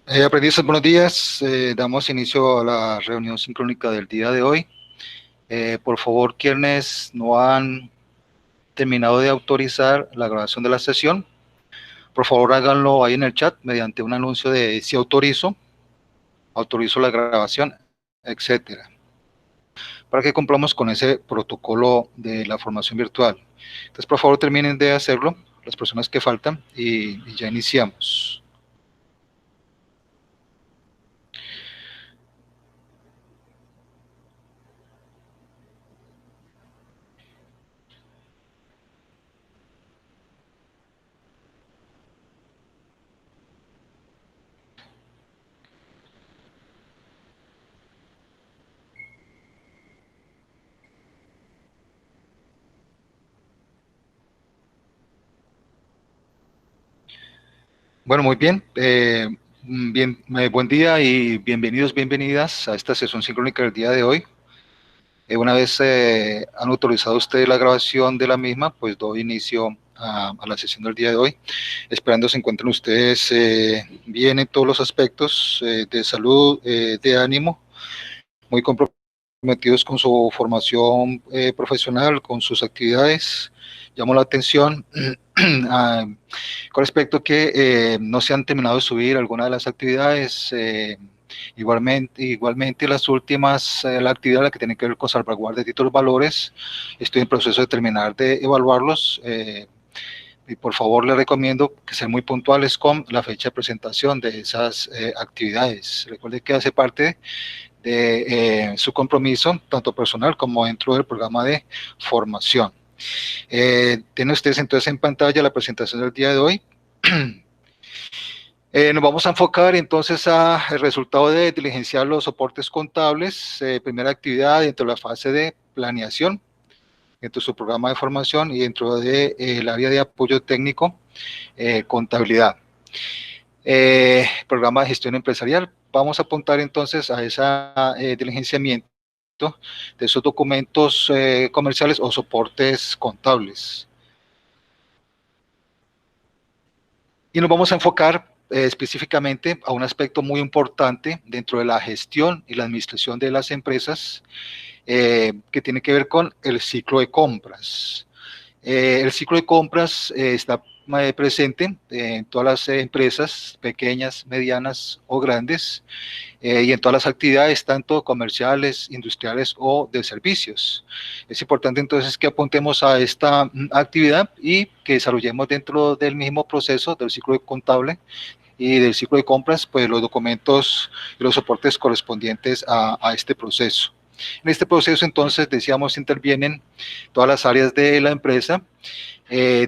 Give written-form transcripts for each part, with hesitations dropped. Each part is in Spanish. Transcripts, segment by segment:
Aprendices, buenos días. Damos inicio a la reunión sincrónica del día de hoy. Por favor, quienes no han terminado de autorizar la grabación de la sesión, por favor háganlo ahí en el chat mediante un anuncio de si autorizo la grabación, etcétera, para que cumplamos con ese protocolo de la formación virtual. Entonces, por favor, terminen de hacerlo, las personas que faltan, y ya iniciamos. Bueno, muy bien. Buen día y bienvenidos, bienvenidas a esta sesión sincrónica del día de hoy. Una vez han autorizado ustedes la grabación de la misma, pues doy inicio a la sesión del día de hoy, esperando se encuentren ustedes bien en todos los aspectos de salud, de ánimo, muy comprometidos con su formación profesional, con sus actividades. Llamo la atención con respecto a que no se han terminado de subir algunas de las actividades. Igualmente las últimas, la actividad la que tiene que ver con salvaguardia de títulos valores, estoy en proceso de terminar de evaluarlos. Y por favor les recomiendo que sean muy puntuales con la fecha de presentación de esas actividades. Recuerde que hace parte de su compromiso, tanto personal como dentro del programa de formación. Tienen ustedes entonces en pantalla la presentación del día de hoy. Nos vamos a enfocar entonces al resultado de diligenciar los soportes contables, primera actividad dentro de la fase de planeación, dentro de su programa de formación y dentro del área de apoyo técnico, contabilidad. Programa de gestión empresarial. Vamos a apuntar entonces a ese diligenciamiento de esos documentos comerciales o soportes contables. Y nos vamos a enfocar específicamente a un aspecto muy importante dentro de la gestión y la administración de las empresas, que tiene que ver con el ciclo de compras. El ciclo de compras está presente en todas las empresas, pequeñas, medianas o grandes, y en todas las actividades, tanto comerciales, industriales o de servicios. Es importante entonces que apuntemos a esta actividad y que desarrollemos dentro del mismo proceso del ciclo contable y del ciclo de compras, pues los documentos y los soportes correspondientes a este proceso. En este proceso, entonces, decíamos, intervienen todas las áreas de la empresa,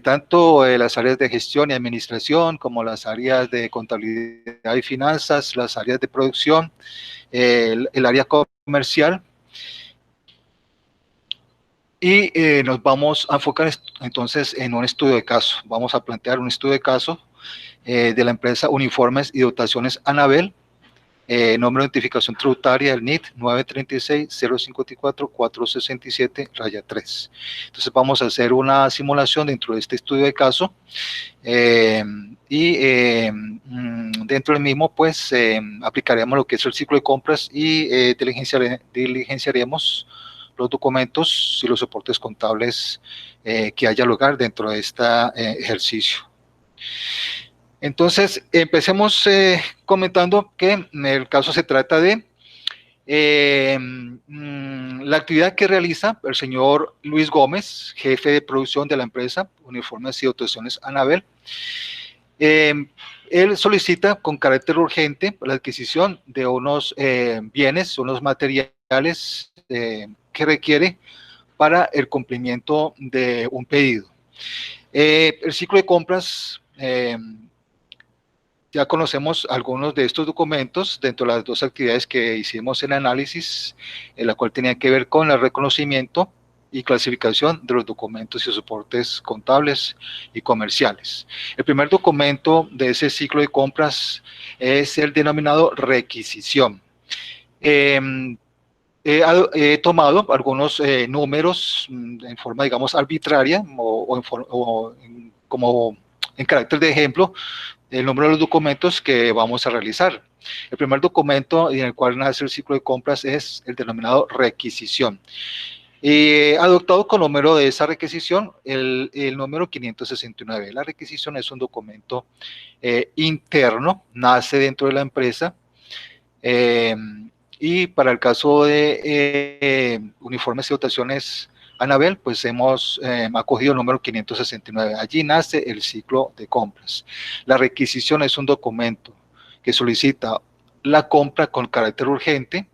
tanto las áreas de gestión y administración, como las áreas de contabilidad y finanzas, las áreas de producción, el área comercial. Y nos vamos a enfocar entonces en un estudio de caso. Vamos a plantear un estudio de caso de la empresa Uniformes y Dotaciones Anabel, nombre de identificación tributaria del NIT 936-054-467-3. Entonces vamos a hacer una simulación dentro de este estudio de caso dentro del mismo pues aplicaremos lo que es el ciclo de compras y diligenciaremos los documentos y los soportes contables que haya lugar dentro de este ejercicio. Entonces, empecemos comentando que en el caso se trata de la actividad que realiza el señor Luis Gómez, jefe de producción de la empresa Uniformes y Dotaciones Anabel. Él solicita con carácter urgente la adquisición de unos bienes, unos materiales que requiere para el cumplimiento de un pedido. El ciclo de compras, ya conocemos algunos de estos documentos dentro de las dos actividades que hicimos en análisis, en la cual tenía que ver con el reconocimiento y clasificación de los documentos y soportes contables y comerciales. El primer documento de ese ciclo de compras es el denominado requisición. He tomado algunos números en forma, digamos, arbitraria como en carácter de ejemplo, el número de los documentos que vamos a realizar. El primer documento en el cual nace el ciclo de compras es el denominado requisición. Adoptado con número de esa requisición, el número 569. La requisición es un documento interno, nace dentro de la empresa, y para el caso de uniformes y dotaciones Anabel, pues hemos acogido el número 569. Allí nace el ciclo de compras. La requisición es un documento que solicita la compra con carácter urgente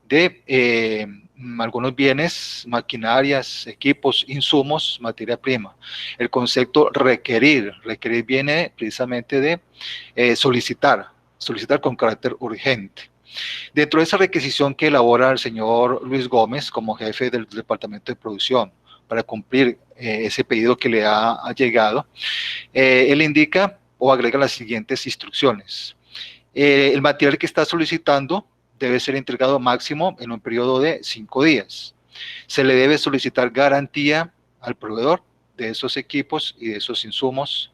de algunos bienes, maquinarias, equipos, insumos, materia prima. El concepto requerir viene precisamente de solicitar con carácter urgente. Dentro de esa requisición que elabora el señor Luis Gómez como jefe del departamento de producción para cumplir ese pedido que le ha llegado, él indica o agrega las siguientes instrucciones. El material que está solicitando debe ser entregado máximo en un periodo de 5 días. Se le debe solicitar garantía al proveedor de esos equipos y de esos insumos,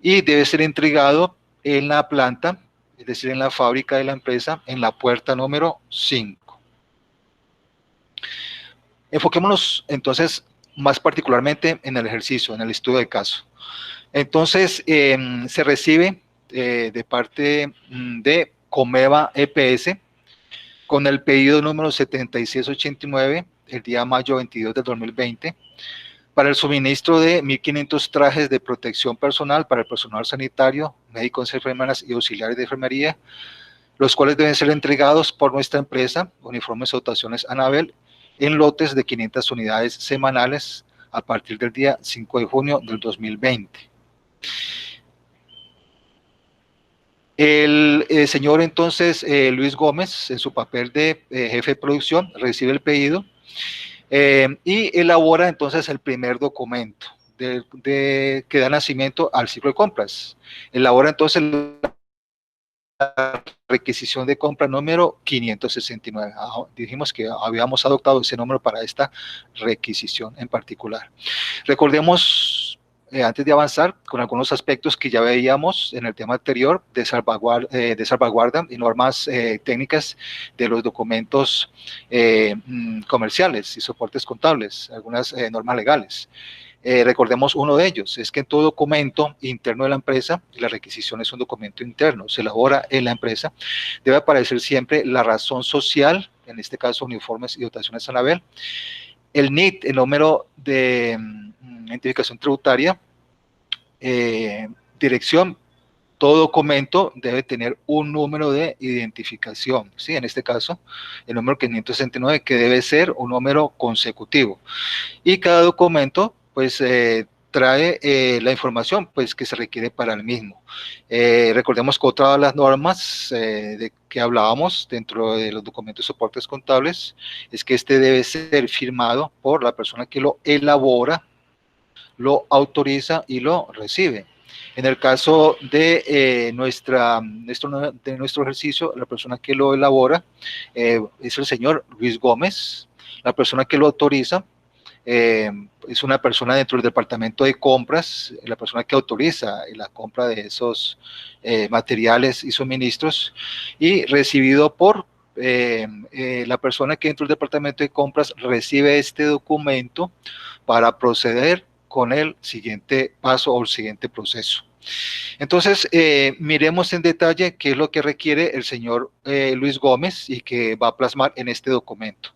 y debe ser entregado en la planta, es decir, en la fábrica de la empresa, en la puerta número 5. Enfoquémonos entonces más particularmente en el ejercicio, en el estudio de caso. Entonces, se recibe de parte de Comeva EPS con el pedido número 7689, el día mayo 22 del 2020, para el suministro de 1.500 trajes de protección personal para el personal sanitario, médicos, enfermeras y auxiliares de enfermería, los cuales deben ser entregados por nuestra empresa, Uniformes y Dotaciones Anabel, en lotes de 500 unidades semanales a partir del día 5 de junio del 2020. El señor entonces Luis Gómez, en su papel de jefe de producción, recibe el pedido y elabora entonces el primer documento que da nacimiento al ciclo de compras. Elabora entonces la requisición de compra número 569. Dijimos que habíamos adoptado ese número para esta requisición en particular. Recordemos, antes de avanzar, con algunos aspectos que ya veíamos en el tema anterior de salvaguarda y normas técnicas de los documentos comerciales y soportes contables, algunas normas legales. Recordemos uno de ellos, es que en todo documento interno de la empresa, la requisición es un documento interno, se elabora en la empresa, debe aparecer siempre la razón social, en este caso uniformes y dotaciones Anabel, el NIT, el número de identificación tributaria, dirección. Todo documento debe tener un número de identificación, ¿sí? En este caso, el número 569, que debe ser un número consecutivo. Y cada documento, pues, trae la información pues, que se requiere para el mismo. Recordemos que otra de las normas de que hablábamos dentro de los documentos de soportes contables es que este debe ser firmado por la persona que lo elabora, lo autoriza y lo recibe. En el caso de nuestro ejercicio, la persona que lo elabora es el señor Luis Gómez. La persona que lo autoriza es una persona dentro del departamento de compras, la persona que autoriza la compra de esos materiales y suministros, y recibido por la persona que dentro del departamento de compras recibe este documento para proceder con el siguiente paso o el siguiente proceso. Entonces, miremos en detalle qué es lo que requiere el señor Luis Gómez y que va a plasmar en este documento.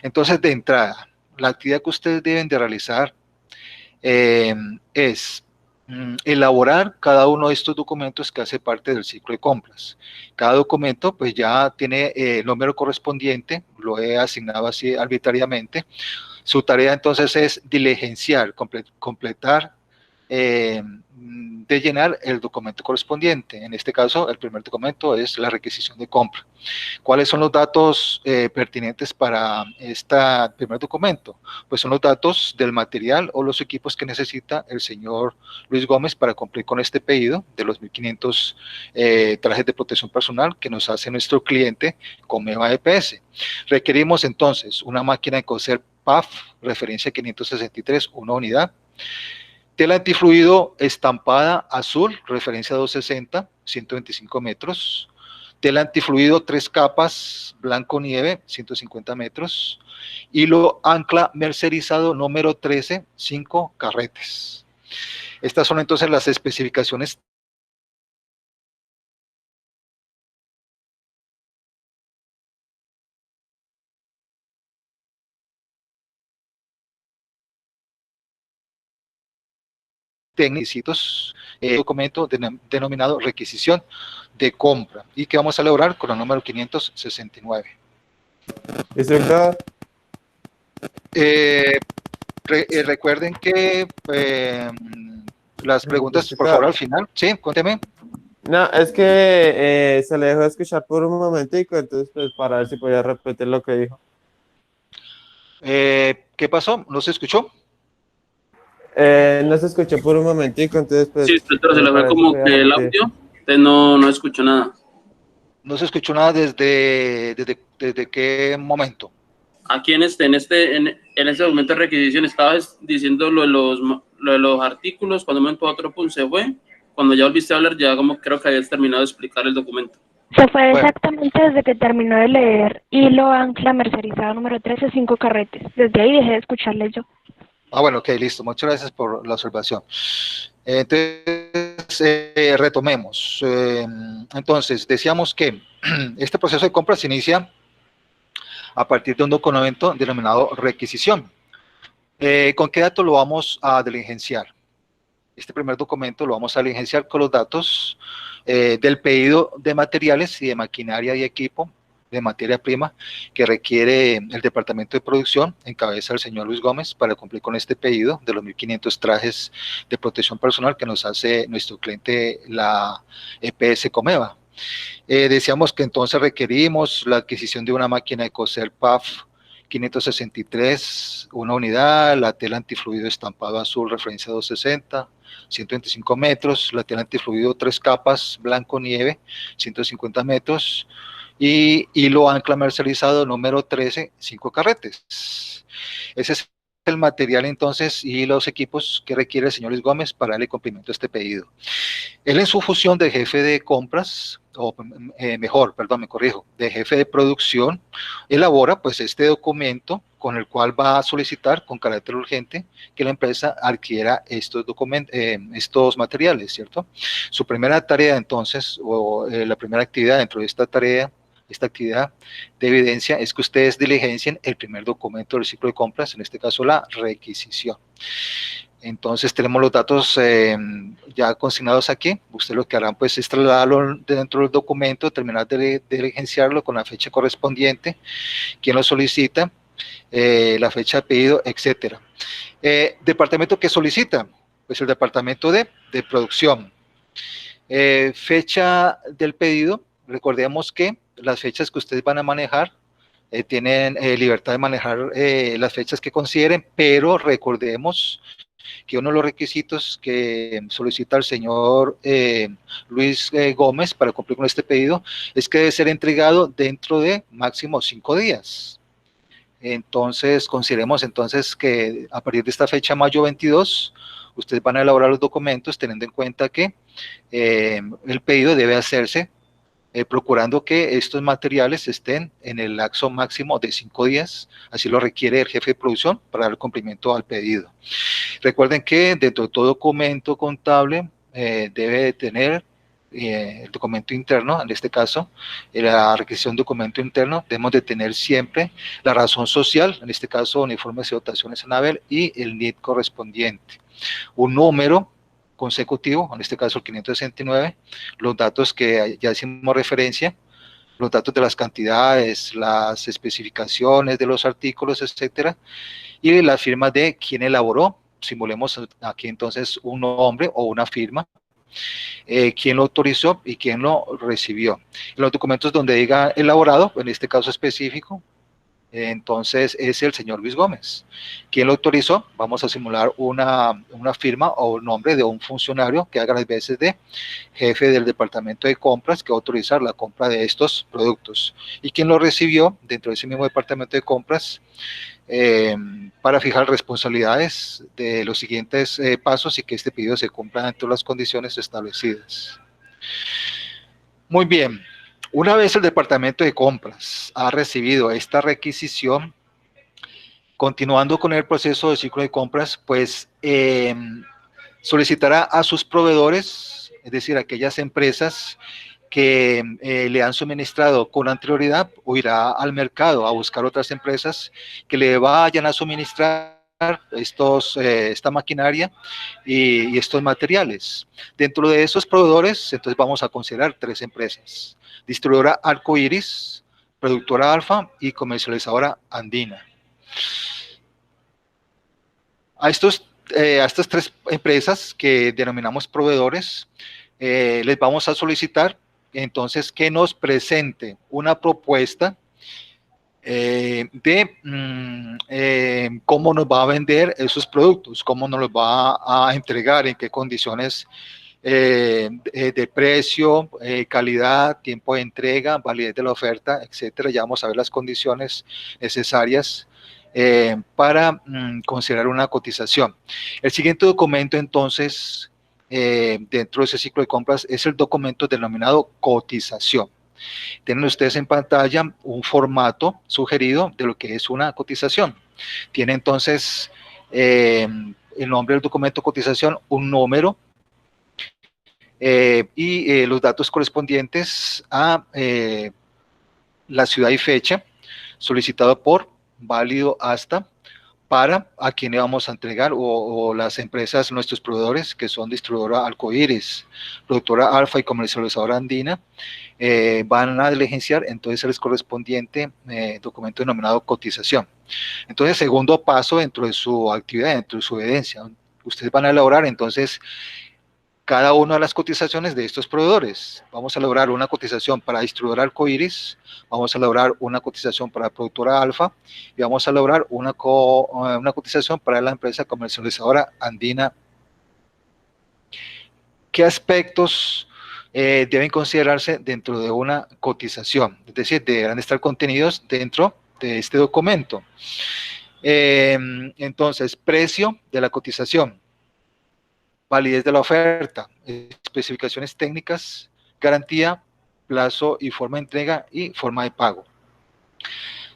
Entonces, de entrada, la actividad que ustedes deben de realizar es elaborar cada uno de estos documentos que hace parte del ciclo de compras. Cada documento pues ya tiene el número correspondiente, lo he asignado así arbitrariamente. Su tarea entonces es diligenciar, completar, de llenar el documento correspondiente. En este caso, el primer documento es la requisición de compra. ¿Cuáles son los datos pertinentes para este primer documento? Pues son los datos del material o los equipos que necesita el señor Luis Gómez para cumplir con este pedido de los 1.500 trajes de protección personal que nos hace nuestro cliente Comeva EPS. Requerimos entonces una máquina de coser PAF, referencia 563, una unidad. Tela antifluido estampada azul, referencia 260, 125 metros. tela antifluido 3 capas, blanco nieve, 150 metros, hilo ancla mercerizado número 13, 5 carretes. Estas son entonces las especificaciones técnicos, documento denominado requisición de compra y que vamos a elaborar con el número 569. Recuerden que las preguntas, por favor, al final. Sí, cuénteme. No, es que se le dejó de escuchar por un momentico, entonces pues para ver si podía repetir lo que dijo. ¿Qué pasó? ¿No se escuchó? No se escuchó por un momentico, entonces pues... Sí, pero se le fue como que el audio, entonces no escuchó nada. ¿No se escuchó nada desde qué momento? Aquí en este documento de requisición estabas diciendo lo de los artículos, cuando un momento a otro punto se fue, cuando ya volviste a hablar ya como creo que habías terminado de explicar el documento. Se fue exactamente desde que terminó de leer hilo ancla mercerizado número 13, 5 carretes. Desde ahí dejé de escucharle yo. Ah, bueno, ok, listo. Muchas gracias por la observación. Entonces, retomemos. Entonces, decíamos que este proceso de compra se inicia a partir de un documento denominado requisición. ¿Con qué datos lo vamos a diligenciar? Este primer documento lo vamos a diligenciar con los datos del pedido de materiales y de maquinaria y equipo de materia prima que requiere el departamento de producción en cabeza del señor Luis Gómez para cumplir con este pedido de los 1.500 trajes de protección personal que nos hace nuestro cliente, la EPS Comeva. Decíamos que entonces requerimos la adquisición de una máquina de coser PAF 563, una unidad, la tela antifluido estampado azul, referencia 260, 125 metros, la tela antifluido 3 capas, blanco nieve, 150 metros, y hilo ancla mercerizado número 13, 5 carretes. Ese es el material entonces y los equipos que requiere el señor Luis Gómez para darle cumplimiento a este pedido. Él en su función de jefe de compras, o de jefe de producción, elabora pues este documento con el cual va a solicitar con carácter urgente que la empresa adquiera estos materiales, ¿cierto? Su primera tarea entonces, la primera actividad dentro de esta tarea, esta actividad de evidencia es que ustedes diligencien el primer documento del ciclo de compras, en este caso la requisición. Entonces tenemos los datos ya consignados aquí. Ustedes lo que harán pues es trasladarlo dentro del documento, terminar de diligenciarlo con la fecha correspondiente, quién lo solicita, la fecha de pedido, etcétera. ¿Departamento que solicita? Pues el departamento de producción. Fecha del pedido, recordemos que las fechas que ustedes van a manejar tienen libertad de manejar las fechas que consideren, pero recordemos que uno de los requisitos que solicita el señor Luis Gómez para cumplir con este pedido es que debe ser entregado dentro de máximo 5 días. Entonces, consideremos entonces que a partir de esta fecha, mayo 22, ustedes van a elaborar los documentos teniendo en cuenta que el pedido debe hacerse procurando que estos materiales estén en el lapso máximo de 5 días, así lo requiere el jefe de producción para dar cumplimiento al pedido. Recuerden que dentro de todo documento contable debe tener el documento interno, en este caso, la requisición de documento interno, debemos de tener siempre la razón social, en este caso, uniformes de dotaciones ANABEL y el NID correspondiente. Un número consecutivo, en este caso el 569, los datos que ya hicimos referencia, los datos de las cantidades, las especificaciones de los artículos, etcétera, y las firmas de quien elaboró, simulemos aquí entonces un nombre o una firma, quién lo autorizó y quién lo recibió. En los documentos donde diga elaborado, en este caso específico, entonces es el señor Luis Gómez. ¿Quién lo autorizó? Vamos a simular una firma o nombre de un funcionario que haga las veces de jefe del departamento de compras que va a autorizar la compra de estos productos. ¿Y quién lo recibió dentro de ese mismo departamento de compras? Para fijar responsabilidades de los siguientes pasos y que este pedido se cumpla dentro de las condiciones establecidas. Muy bien. Una vez el departamento de compras ha recibido esta requisición, continuando con el proceso de ciclo de compras, pues solicitará a sus proveedores, es decir, aquellas empresas que le han suministrado con anterioridad, o irá al mercado a buscar otras empresas que le vayan a suministrar esta maquinaria y estos materiales. Dentro de esos proveedores, entonces vamos a considerar 3 empresas: distribuidora Arcoiris, productora Alfa y comercializadora Andina. A estas 3 empresas que denominamos proveedores, les vamos a solicitar entonces que nos presente una propuesta de cómo nos va a vender esos productos, cómo nos los va a entregar, en qué condiciones de precio, calidad, tiempo de entrega, validez de la oferta, etcétera. Ya vamos a ver las condiciones necesarias para considerar una cotización. El siguiente documento, entonces, dentro de ese ciclo de compras, es el documento denominado cotización. Tienen ustedes en pantalla un formato sugerido de lo que es una cotización. Tiene entonces el nombre del documento cotización, un número y los datos correspondientes a la ciudad y fecha, solicitado por, válido hasta, para a quién le vamos a entregar, o las empresas, nuestros proveedores, que son distribuidora Arcoiris, productora Alfa y comercializadora Andina, van a diligenciar entonces el correspondiente documento denominado cotización. Entonces, segundo paso dentro de su actividad, dentro de su evidencia, ustedes van a elaborar entonces cada una de las cotizaciones de estos proveedores. Vamos a elaborar una cotización para distribuidora Arcoiris, vamos a elaborar una cotización para productora Alfa y vamos a elaborar una cotización para la empresa comercializadora Andina. ¿Qué aspectos deben considerarse dentro de una cotización? Es decir, deberán estar contenidos dentro de este documento. Entonces, precio de la cotización, validez de la oferta, especificaciones técnicas, garantía, plazo y forma de entrega y forma de pago.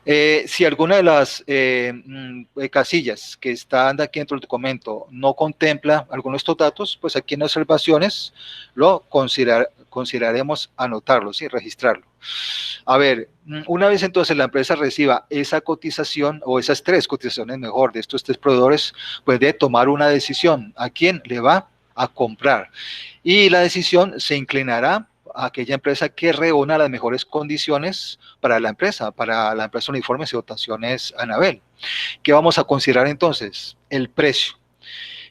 Si alguna de las casillas que están aquí dentro del documento no contempla algunos de estos datos, pues aquí en observaciones lo consideraremos anotarlos y registrarlo. A ver, una vez entonces la empresa reciba esa cotización, o esas 3 cotizaciones mejor, de estos 3 proveedores, pues debe tomar una decisión a quién le va a comprar. Y la decisión se inclinará a aquella empresa que reúna las mejores condiciones para la empresa Uniformes y Dotaciones Anabel. ¿Qué vamos a considerar entonces? El precio.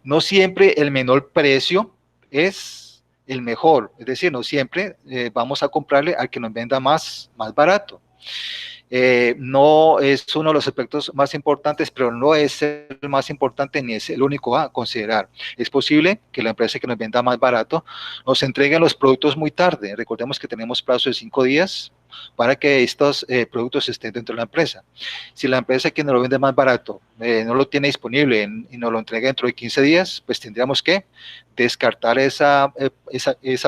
No siempre el menor precio es el mejor, es decir, no siempre vamos a comprarle al que nos venda más barato. No es uno de los aspectos más importantes, pero no es el más importante ni es el único a considerar. Es posible que la empresa que nos venda más barato nos entregue los productos muy tarde. Recordemos que tenemos plazo de 5 días para que estos productos estén dentro de la empresa. Si la empresa que nos lo vende más barato no lo tiene disponible y nos lo entrega dentro de 15 días, pues tendríamos que descartar esa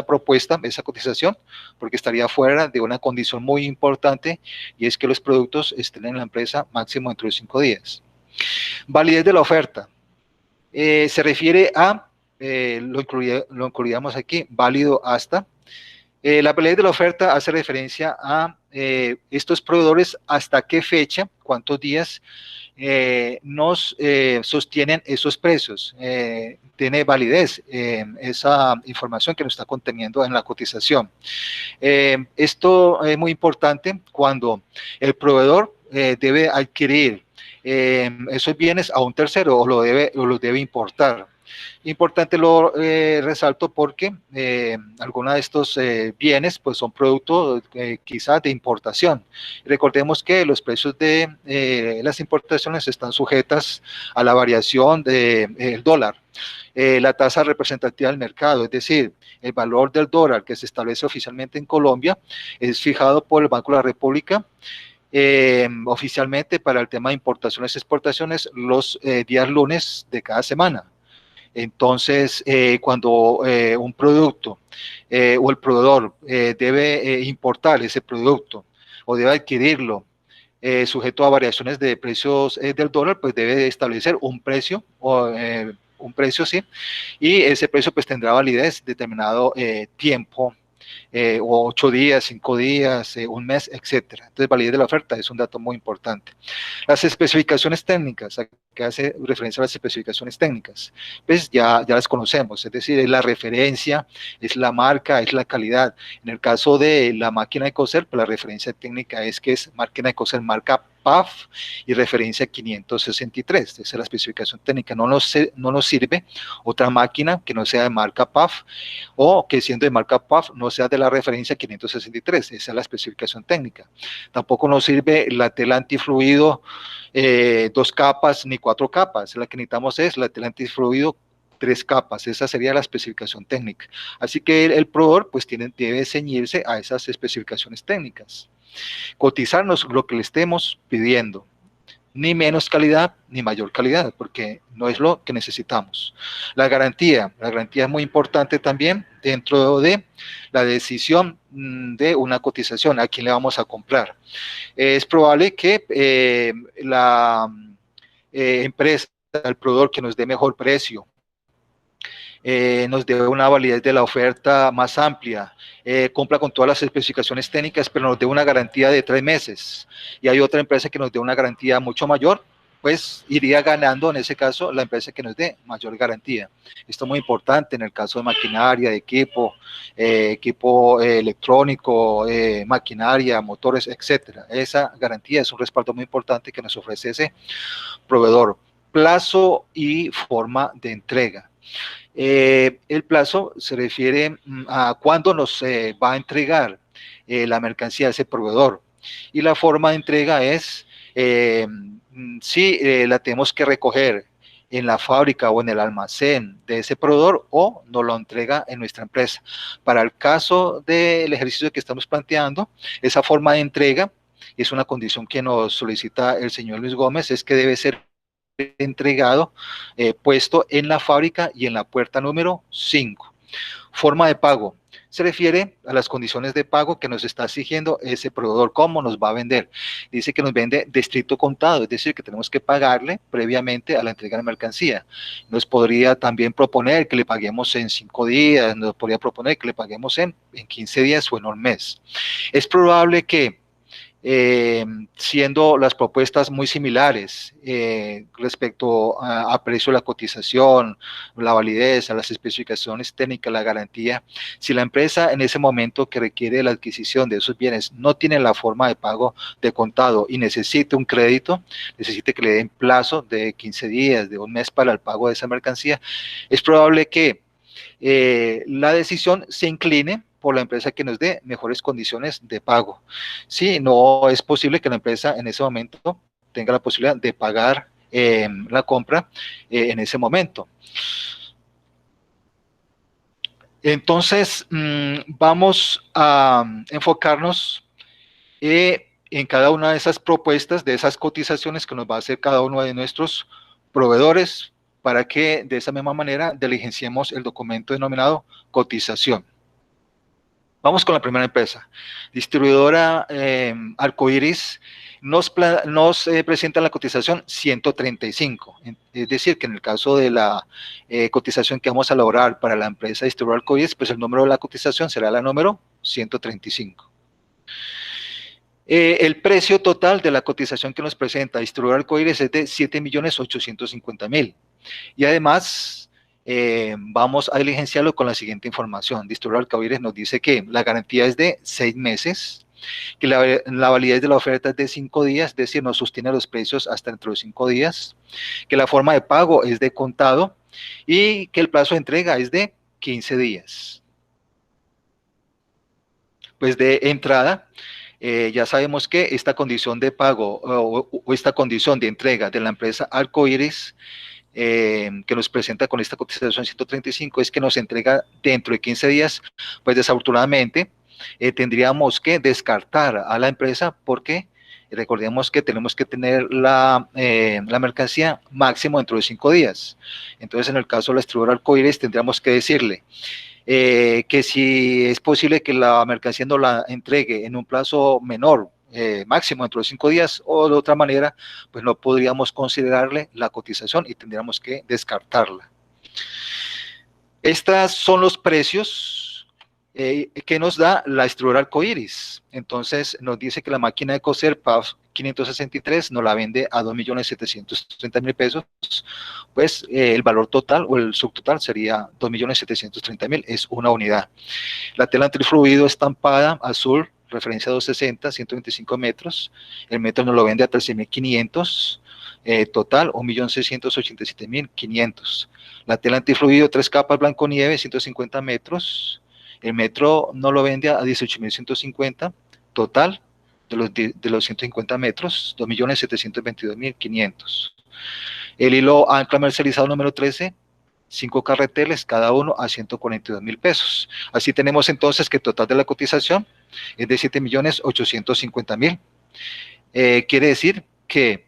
propuesta, esa cotización, porque estaría fuera de una condición muy importante, y es que los productos estén en la empresa máximo dentro de 5 días. Validez de la oferta. Se refiere a, lo incluiríamos aquí, válido hasta. La validez de la oferta hace referencia a estos proveedores, hasta qué fecha, cuántos días nos sostienen esos precios. Tiene validez esa información que nos está conteniendo en la cotización. Esto es muy importante cuando el proveedor debe adquirir esos bienes a un tercero o los debe importar. Importante lo resalto porque algunos de estos bienes pues son producto quizás de importación. Recordemos que los precios de las importaciones están sujetas a la variación del dólar, la tasa representativa del mercado, es decir, el valor del dólar que se establece oficialmente en Colombia es fijado por el Banco de la República oficialmente para el tema de importaciones y exportaciones los días lunes de cada semana. Entonces, cuando un producto o el proveedor debe importar ese producto o debe adquirirlo sujeto a variaciones de precios del dólar, pues debe establecer un precio, sí, y ese precio pues tendrá validez determinado tiempo, o 8 días, 5 días, un mes, etcétera. Entonces, validez de la oferta es un dato muy importante. Las especificaciones técnicas, ¿a qué hace referencia a las especificaciones técnicas? Pues ya las conocemos, es decir, es la referencia, es la marca, es la calidad. En el caso de la máquina de coser, pues la referencia técnica es que es máquina de coser marca PAF y referencia 563, esa es la especificación técnica. No nos sirve otra máquina que no sea de marca PAF o que siendo de marca PAF no sea de la referencia 563, esa es la especificación técnica. Tampoco nos sirve la tela antifluido 2 capas ni 4 capas, la que necesitamos es la tela antifluido 3 capas, esa sería la especificación técnica. Así que el proveedor pues debe ceñirse a esas especificaciones técnicas. Cotizarnos lo que le estemos pidiendo, ni menos calidad ni mayor calidad, porque no es lo que necesitamos. La garantía es muy importante también dentro de la decisión de una cotización, a quién le vamos a comprar. Es probable que la empresa, el proveedor que nos dé mejor precio, nos dé una validez de la oferta más amplia, cumpla con todas las especificaciones técnicas, pero nos dé una garantía de 3 meses, y hay otra empresa que nos dé una garantía mucho mayor, pues iría ganando en ese caso la empresa que nos dé mayor garantía. Esto es muy importante en el caso de maquinaria, de equipo electrónico, maquinaria, motores, etcétera. Esa garantía es un respaldo muy importante que nos ofrece ese proveedor. Plazo y forma de entrega. El plazo se refiere a cuándo nos va a entregar la mercancía a ese proveedor, y la forma de entrega es si la tenemos que recoger en la fábrica o en el almacén de ese proveedor o nos lo entrega en nuestra empresa. Para el caso del ejercicio que estamos planteando, esa forma de entrega es una condición que nos solicita el señor Luis Gómez, es que debe ser entregado, puesto en la fábrica y en la puerta número 5. Forma de pago. Se refiere a las condiciones de pago que nos está exigiendo ese proveedor, cómo nos va a vender. Dice que nos vende de estricto contado, es decir, que tenemos que pagarle previamente a la entrega de mercancía. Nos podría también proponer que le paguemos en 5 días, nos podría proponer que le paguemos en 15 días o en un mes. Es probable que siendo las propuestas muy similares respecto a precio de la cotización, la validez, a las especificaciones técnicas, la garantía, si la empresa en ese momento que requiere la adquisición de esos bienes no tiene la forma de pago de contado y necesite un crédito, necesite que le den plazo de 15 días, de un mes para el pago de esa mercancía, es probable que la decisión se incline por la empresa que nos dé mejores condiciones de pago. Sí, no es posible que la empresa en ese momento tenga la posibilidad de pagar la compra en ese momento. Entonces, vamos a enfocarnos en cada una de esas propuestas, de esas cotizaciones que nos va a hacer cada uno de nuestros proveedores, para que de esa misma manera diligenciemos el documento denominado cotización. Vamos con la primera empresa. Distribuidora Arcoiris nos presenta la cotización 135. Es decir, que en el caso de la cotización que vamos a elaborar para la empresa Distribuidora Arcoiris, pues el número de la cotización será la número 135. El precio total de la cotización que nos presenta Distribuidora Arcoiris es de 7.850.000. Y además, vamos a diligenciarlo con la siguiente información. Distribuidora Arcoiris nos dice que la garantía es de 6 meses, que la validez de la oferta es de 5 días, es decir, nos sostiene los precios hasta dentro de 5 días, que la forma de pago es de contado y que el plazo de entrega es de 15 días. Pues de entrada, ya sabemos que esta condición de pago o esta condición de entrega de la empresa Arcoiris que nos presenta con esta cotización 135 es que nos entrega dentro de 15 días, pues desafortunadamente tendríamos que descartar a la empresa porque Y recordemos que tenemos que tener la mercancía máximo dentro de 5 días. Entonces, en el caso de la distribuidora Arcoíris, tendríamos que decirle que si es posible que la mercancía no la entregue en un plazo menor, máximo dentro de 5 días, o de otra manera, pues no podríamos considerarle la cotización y tendríamos que descartarla. Estos son los precios que nos da la distribuidora Arcoíris. Entonces nos dice que la máquina de coser PAF 563 nos la vende a 2.730.000 pesos, pues el valor total o el subtotal sería 2.730.000, es una unidad. La tela antifluido estampada azul, referencia 260, 125 metros, el metro nos lo vende a 13.500, total 1.687.500. La tela antifluido 3 capas blanco nieve, 150 metros, el metro no lo vende a 18.150, total de los 150 metros, 2.722.500. El hilo ancla mercerizado número 13, 5 carreteles, cada uno a 142.000 pesos. Así tenemos entonces que el total de la cotización es de 7.850.000. Quiere decir que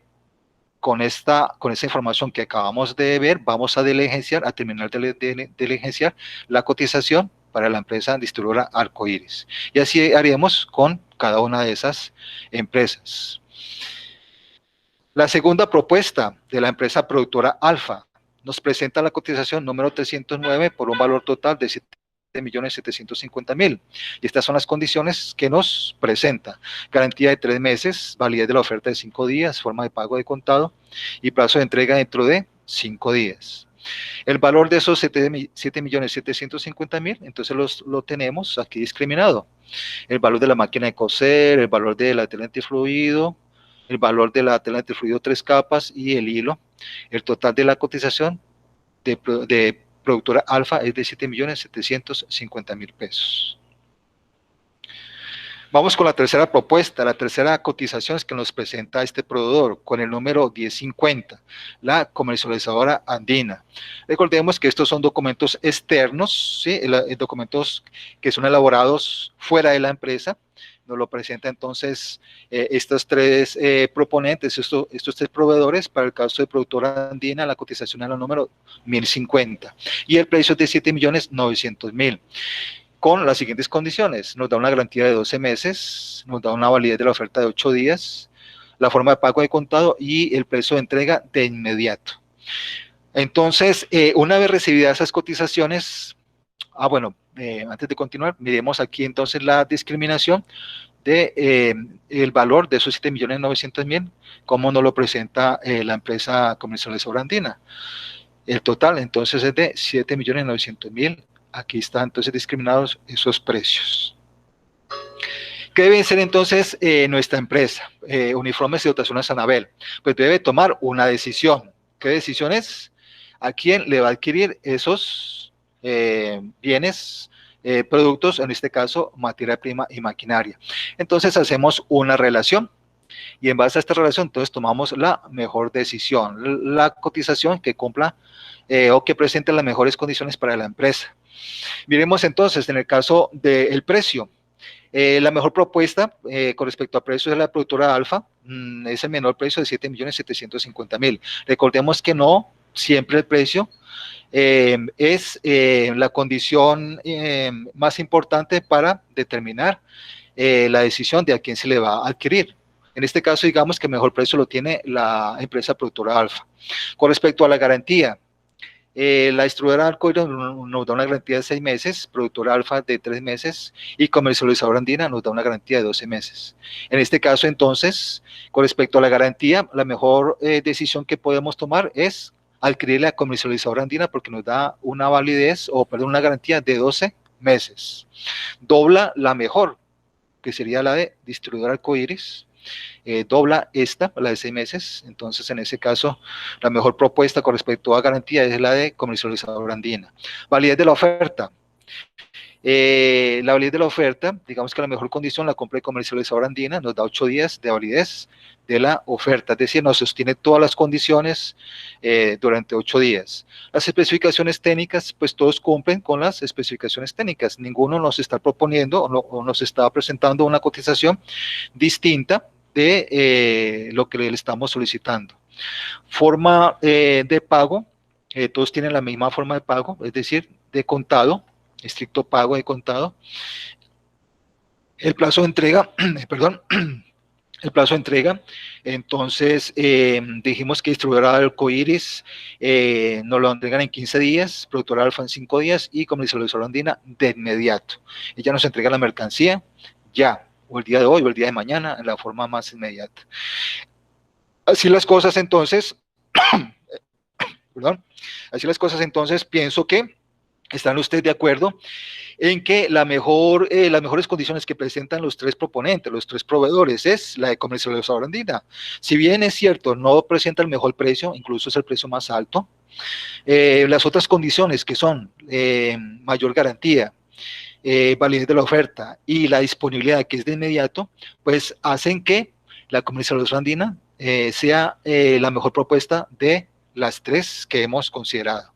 con esa información que acabamos de ver, vamos a terminar de diligenciar la cotización para la empresa distribuidora Arcoíris. Y así haríamos con cada una de esas empresas. La segunda propuesta de la empresa productora Alfa nos presenta la cotización número 309 por un valor total de 7.750.000. Y estas son las condiciones que nos presenta. Garantía de 3 meses, validez de la oferta de 5 días, forma de pago de contado y plazo de entrega dentro de 5 días. El valor de esos 7.750.000, entonces lo tenemos aquí discriminado. El valor de la máquina de coser, el valor de la tela antifluido, el valor de la tela antifluido 3 capas y el hilo. El total de la cotización de productora Alfa es de 7.750.000 pesos. Vamos con la tercera propuesta, la tercera cotización es que nos presenta este proveedor con el número 1050, la comercializadora andina. Recordemos que estos son documentos externos, ¿sí? Documentos que son elaborados fuera de la empresa. Nos lo presenta entonces estos tres proponentes, estos tres proveedores. Para el caso de productora andina, la cotización es el número 1050 y el precio es de 7.900.000. Con las siguientes condiciones: nos da una garantía de 12 meses, nos da una validez de la oferta de 8 días, la forma de pago de contado y el precio de entrega de inmediato. Entonces, una vez recibidas esas cotizaciones, antes de continuar, miremos aquí entonces la discriminación de el valor de esos 7.900.000, como nos lo presenta la empresa comercializadora andina. El total entonces es de 7.900.000. Aquí están entonces discriminados esos precios. ¿Qué debe ser entonces nuestra empresa? Uniformes y Dotaciones Anabel. Pues debe tomar una decisión. ¿Qué decisión es? ¿A quién le va a adquirir esos bienes, productos, en este caso materia prima y maquinaria? Entonces hacemos una relación. Y en base a esta relación, entonces tomamos la mejor decisión, la cotización que cumpla o que presente las mejores condiciones para la empresa. Miremos entonces en el caso del precio. La mejor propuesta con respecto a precios de la productora Alfa es el menor precio de 7.750.000. Recordemos que no siempre el precio es la condición más importante para determinar la decisión de a quién se le va a adquirir. En este caso, digamos que el mejor precio lo tiene la empresa productora Alfa. Con respecto a la garantía, la distribuidora Arcoíris nos da una garantía de 6 meses, productora Alfa de 3 meses y comercializadora andina nos da una garantía de 12 meses. En este caso, entonces, con respecto a la garantía, la mejor decisión que podemos tomar es adquirir la comercializadora andina porque nos da una validez, una garantía de 12 meses. Dobla la mejor, que sería la de distribuidora Arcoíris. Dobla esta, la de 6 meses, entonces en ese caso la mejor propuesta con respecto a garantía es la de comercializadora andina. Validez de la oferta. La validez de la oferta, digamos que la mejor condición, la compra de comercializadora andina, nos da 8 días de validez de la oferta, es decir, nos sostiene todas las condiciones durante 8 días. Las especificaciones técnicas, pues todos cumplen con las especificaciones técnicas, ninguno nos está proponiendo o nos está presentando una cotización distinta de lo que le estamos solicitando. Forma de pago, todos tienen la misma forma de pago, es decir, de contado, estricto pago de contado. El plazo de entrega, perdón, el plazo de entrega, entonces dijimos que distribuidora Arcoiris nos lo entregan en 15 días, productora Alfa en 5 días y comercializadora Andina de inmediato. Ella nos entrega la mercancía ya, o el día de hoy o el día de mañana, en la forma más inmediata. Así las cosas entonces, perdón, así las cosas entonces, pienso que están ustedes de acuerdo en que las mejores condiciones que presentan los tres proponentes, los tres proveedores, es la de comercializadora andina. Si bien es cierto, no presenta el mejor precio, incluso es el precio más alto, las otras condiciones que son mayor garantía, validez de la oferta y la disponibilidad que es de inmediato, pues hacen que la comercializadora andina sea la mejor propuesta de las tres que hemos considerado.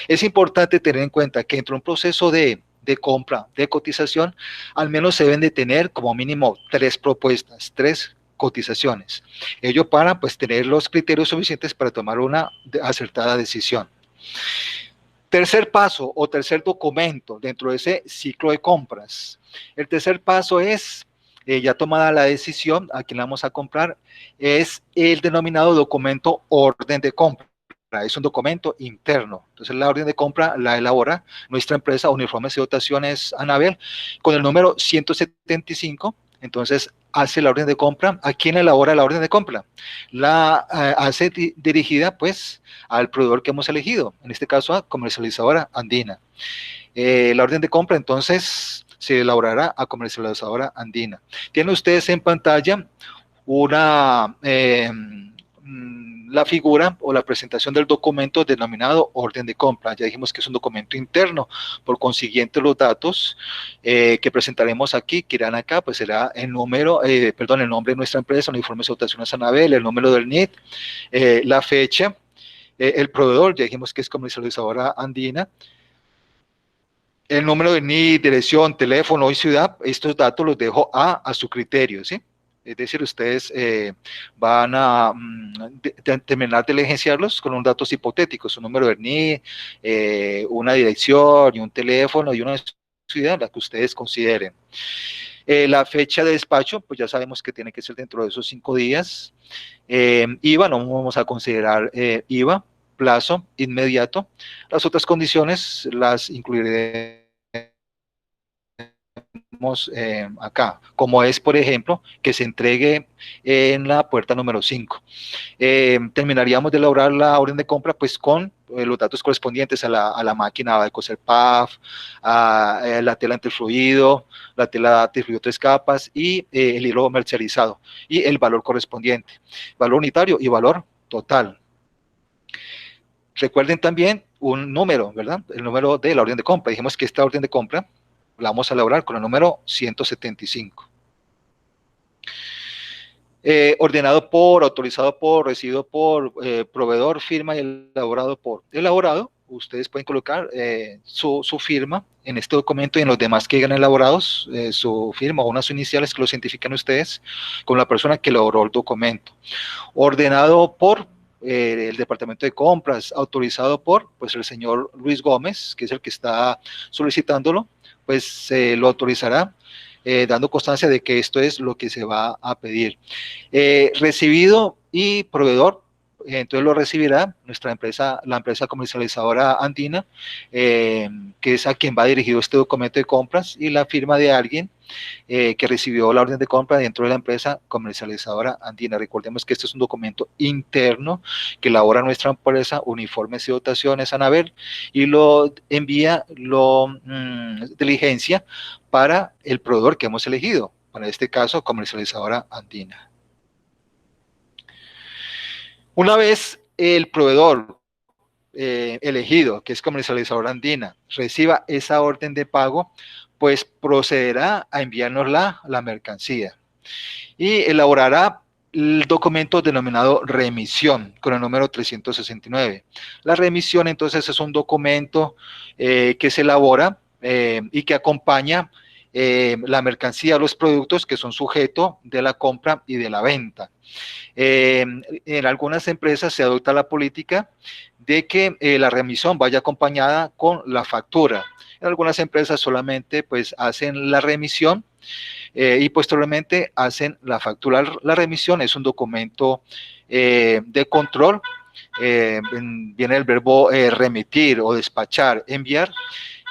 Es importante tener en cuenta que entre un proceso de compra, de cotización, al menos se deben de tener como mínimo 3 propuestas, 3 cotizaciones. Ello para pues tener los criterios suficientes para tomar una acertada decisión. Tercer paso o tercer documento dentro de ese ciclo de compras. El tercer paso es, ya tomada la decisión a quién la vamos a comprar, es el denominado documento orden de compra. Es un documento interno. Entonces la orden de compra la elabora nuestra empresa Uniformes y Dotaciones Anabel con el número 175. Entonces hace la orden de compra. ¿A quién elabora la orden de compra? La hace dirigida pues al proveedor que hemos elegido, en este caso a comercializadora andina. La orden de compra entonces se elaborará a comercializadora andina. Tienen ustedes en pantalla una la figura o la presentación del documento denominado orden de compra. Ya dijimos que es un documento interno, por consiguiente los datos que presentaremos aquí, que irán acá, pues será el número, el nombre de nuestra empresa, Uniformes y Dotaciones Anabel, el número del NIT, la fecha, el proveedor, ya dijimos que es comercializadora andina, el número de NIT, dirección, teléfono y ciudad. Estos datos los dejo a su criterio, ¿sí? Es decir, ustedes van a terminar de diligenciarlos con unos datos hipotéticos, un número de NIE, una dirección y un teléfono y una ciudad, la que ustedes consideren. La fecha de despacho, pues ya sabemos que tiene que ser dentro de esos 5 días. IVA, no vamos a considerar IVA, plazo inmediato. Las otras condiciones las incluiré acá, como es, por ejemplo, que se entregue en la puerta número 5. Terminaríamos de elaborar la orden de compra pues con los datos correspondientes a la máquina de coser PAF, a la tela antifluido, la tela antifluido 3 capas y el hilo comercializado y el valor correspondiente, valor unitario y valor total. Recuerden también un número, ¿verdad? El número de la orden de compra. Dijimos que esta orden de compra la vamos a elaborar con el número 175. Ordenado por, autorizado por, recibido por, proveedor, firma y elaborado por. Elaborado, ustedes pueden colocar su firma en este documento y en los demás que hayan elaborados, su firma o unas iniciales que lo identifican ustedes con la persona que elaboró el documento. Ordenado por el departamento de compras, autorizado por pues el señor Luis Gómez, que es el que está solicitándolo, pues se lo autorizará, dando constancia de que esto es lo que se va a pedir. Recibido y proveedor, entonces lo recibirá nuestra empresa, la empresa comercializadora andina, que es a quien va dirigido este documento de compras, y la firma de alguien que recibió la orden de compra dentro de la empresa comercializadora andina. Recordemos que este es un documento interno que elabora nuestra empresa Uniformes y Dotaciones Anabel y lo envía, diligencia para el proveedor que hemos elegido, para este caso comercializadora andina. Una vez el proveedor elegido, que es comercializadora andina, reciba esa orden de pago, pues procederá a enviarnos la mercancía y elaborará el documento denominado remisión con el número 369. La remisión entonces es un documento que se elabora y que acompaña la mercancía o los productos que son sujeto de la compra y de la venta. En algunas empresas se adopta la política de que la remisión vaya acompañada con la factura. En algunas empresas solamente pues hacen la remisión y posteriormente hacen la factura. La remisión es un documento de control. Viene el verbo remitir o despachar, enviar,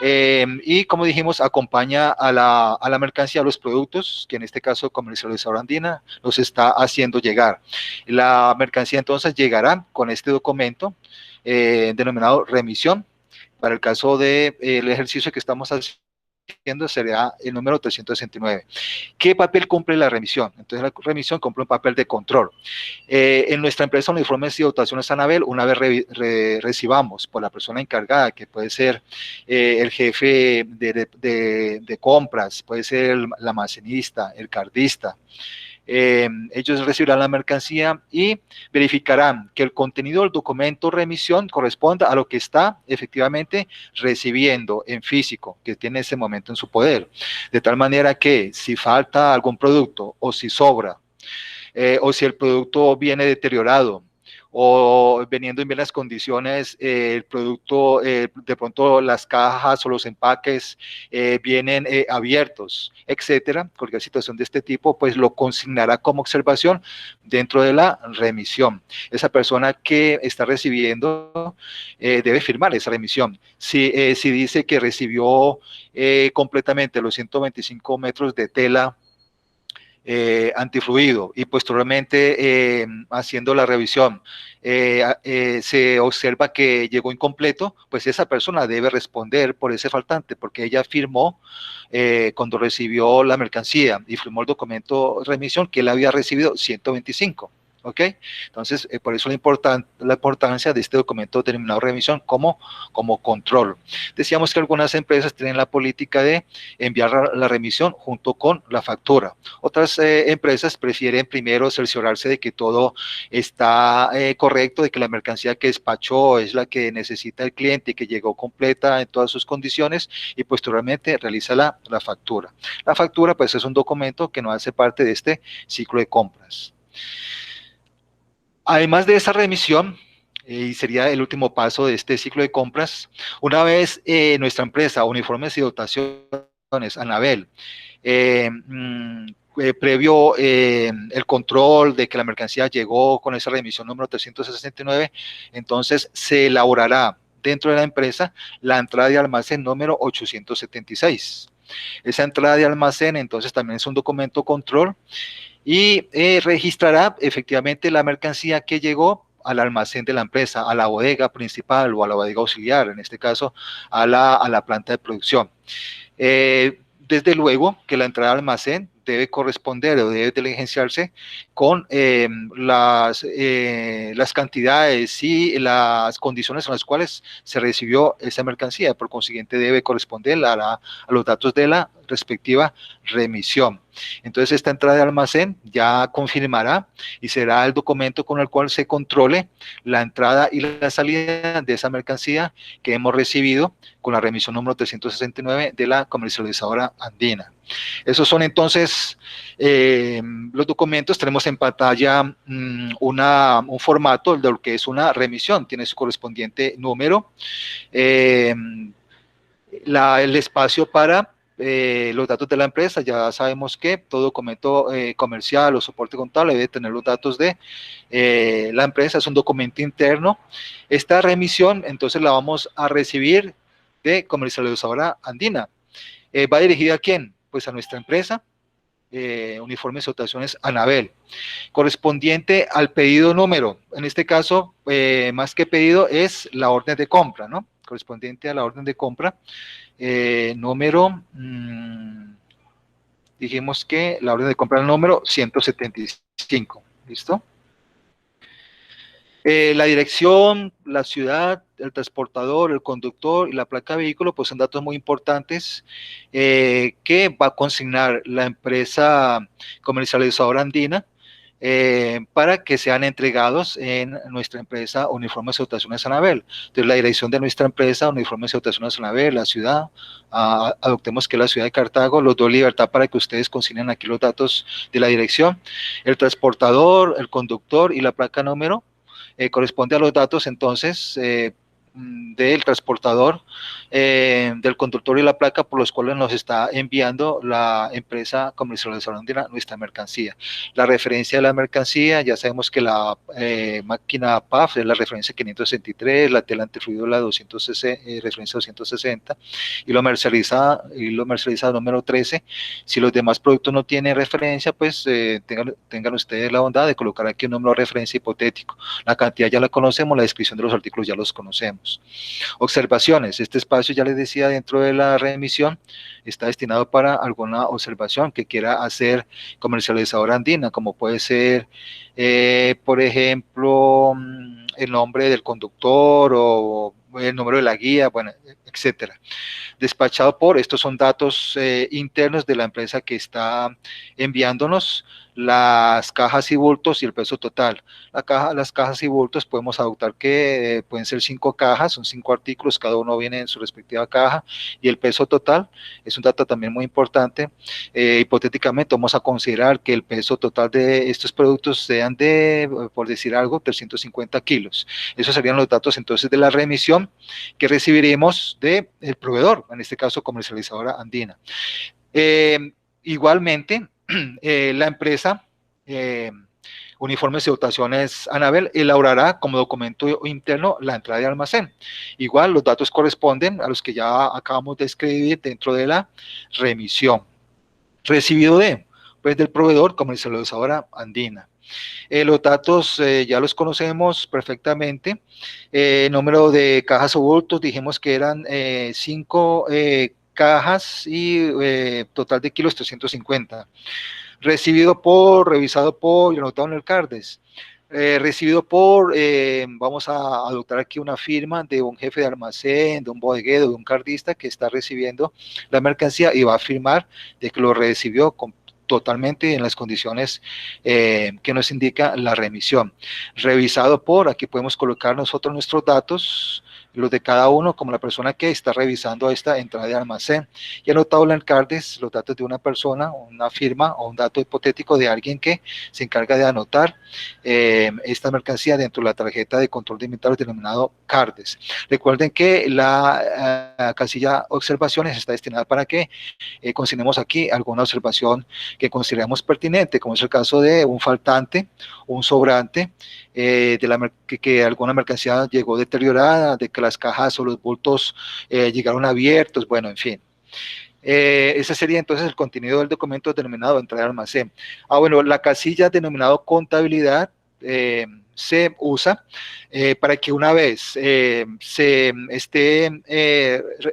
y como dijimos, acompaña a la mercancía, a los productos, que en este caso Comercializadora Andina los está haciendo llegar. La mercancía entonces llegará con este documento denominado remisión. Para el caso del ejercicio que estamos haciendo sería el número 369. ¿Qué papel cumple la remisión? Entonces la remisión cumple un papel de control. En nuestra empresa Uniformes y Dotaciones Anabel, una vez recibamos por la persona encargada, que puede ser el jefe de compras, puede ser el almacenista, el cardista, ellos recibirán la mercancía y verificarán que el contenido del documento remisión corresponda a lo que está efectivamente recibiendo en físico, que tiene ese momento en su poder. De tal manera que si falta algún producto o si sobra, o si el producto viene deteriorado, o veniendo en buenas condiciones, el producto, de pronto las cajas o los empaques vienen abiertos, etcétera, cualquier situación de este tipo, pues lo consignará como observación dentro de la remisión. Esa persona que está recibiendo debe firmar esa remisión. Si dice que recibió completamente los 125 metros de tela antifluido y posteriormente haciendo la revisión se observa que llegó incompleto, pues esa persona debe responder por ese faltante, porque ella firmó cuando recibió la mercancía y firmó el documento de remisión que él había recibido 125. ¿Ok? Entonces, por eso la importancia de este documento denominado remisión como control. Decíamos que algunas empresas tienen la política de enviar la remisión junto con la factura. Otras empresas prefieren primero cerciorarse de que todo está correcto, de que la mercancía que despachó es la que necesita el cliente y que llegó completa en todas sus condiciones y posteriormente realiza la factura. La factura pues es un documento que no hace parte de este ciclo de compras. Además de esa remisión, y sería el último paso de este ciclo de compras, una vez nuestra empresa, Uniformes y Dotaciones, Anabel, previo el control de que la mercancía llegó con esa remisión número 369, entonces se elaborará dentro de la empresa la entrada de almacén número 876. Esa entrada de almacén entonces también es un documento control y registrará efectivamente la mercancía que llegó al almacén de la empresa, a la bodega principal o a la bodega auxiliar, en este caso a la planta de producción. Desde luego que la entrada al almacén debe corresponder o debe diligenciarse con las cantidades y las condiciones en las cuales se recibió esa mercancía. Por consiguiente, debe corresponder a los datos de la respectiva remisión. Entonces, esta entrada de almacén ya confirmará y será el documento con el cual se controle la entrada y la salida de esa mercancía que hemos recibido con la remisión número 369 de la Comercializadora Andina. Esos son entonces los documentos. Tenemos en pantalla un formato de lo que es una remisión. Tiene su correspondiente número, el espacio para los datos de la empresa. Ya sabemos que todo documento comercial o soporte contable debe tener los datos de la empresa. Es un documento interno. Esta remisión entonces la vamos a recibir de Comercializadora Andina. ¿Va dirigida a quién? Pues a nuestra empresa, Uniformes y Dotaciones Anabel, correspondiente al pedido número. En este caso, más que pedido, es la orden de compra, ¿no? Correspondiente a la orden de compra, número, dijimos que la orden de compra el número 175, ¿listo? La dirección, la ciudad, el transportador, el conductor y la placa de vehículo, pues son datos muy importantes que va a consignar la empresa Comercializadora Andina para que sean entregados en nuestra empresa Uniformes y Dotaciones Anabel. Entonces, la dirección de nuestra empresa Uniformes y Dotaciones Anabel, la ciudad, adoptemos que es la ciudad de Cartago, los doy libertad para que ustedes consignen aquí los datos de la dirección, el transportador, el conductor y la placa número, corresponde a los datos entonces del transportador, del conductor y la placa por los cuales nos está enviando la empresa comercializadora andina nuestra mercancía. La referencia de la mercancía, ya sabemos que la máquina PAF es la referencia 563, la tela antifluido la 260, referencia 260, y lo comercializado número 13. Si los demás productos no tienen referencia, pues tengan ustedes la bondad de colocar aquí un número de referencia hipotético. La cantidad ya la conocemos, la descripción de los artículos ya los conocemos. Observaciones. Este espacio, ya les decía, dentro de la remisión está destinado para alguna observación que quiera hacer comercializadora andina, como puede ser, por ejemplo, el nombre del conductor o el número de la guía, bueno, etcétera. Despachado por, estos son datos internos de la empresa que está enviándonos las cajas y bultos y el peso total. Las cajas y bultos podemos adoptar que pueden ser 5 cajas, son 5 artículos, cada uno viene en su respectiva caja, y el peso total es un dato también muy importante. Hipotéticamente vamos a considerar que el peso total de estos productos sean de, por decir algo, 350 kilos. Esos serían los datos entonces de la remisión que recibiremos del proveedor, en este caso comercializadora andina. Igualmente, la empresa Uniformes y Dotaciones Anabel elaborará como documento interno la entrada de almacén. Igual los datos corresponden a los que ya acabamos de escribir dentro de la remisión. Recibido pues del proveedor comercializadora andina. Los datos ya los conocemos perfectamente. Número de cajas o bultos, dijimos que eran 5 cajas y total de kilos 350. Recibido por, revisado por y anotado en el CARDES. Recibido por, vamos a adoptar aquí una firma de un jefe de almacén, de un bodeguero, de un cardista que está recibiendo la mercancía y va a firmar de que lo recibió totalmente en las condiciones que nos indica la remisión. Revisado por, aquí podemos colocar nosotros nuestros datos, los de cada uno, como la persona que está revisando esta entrada de almacén, y anotado en el CARDES los datos de una persona, una firma o un dato hipotético de alguien que se encarga de anotar esta mercancía dentro de la tarjeta de control de inventarios denominado CARDES. Recuerden que la casilla observaciones está destinada para que consignemos aquí alguna observación que consideramos pertinente, como es el caso de un faltante, un sobrante, que alguna mercancía llegó deteriorada, de que las cajas o los bultos llegaron abiertos, bueno, en fin. Ese sería entonces el contenido del documento denominado entrada de almacén. Bueno, la casilla denominado contabilidad se usa para que una vez se esté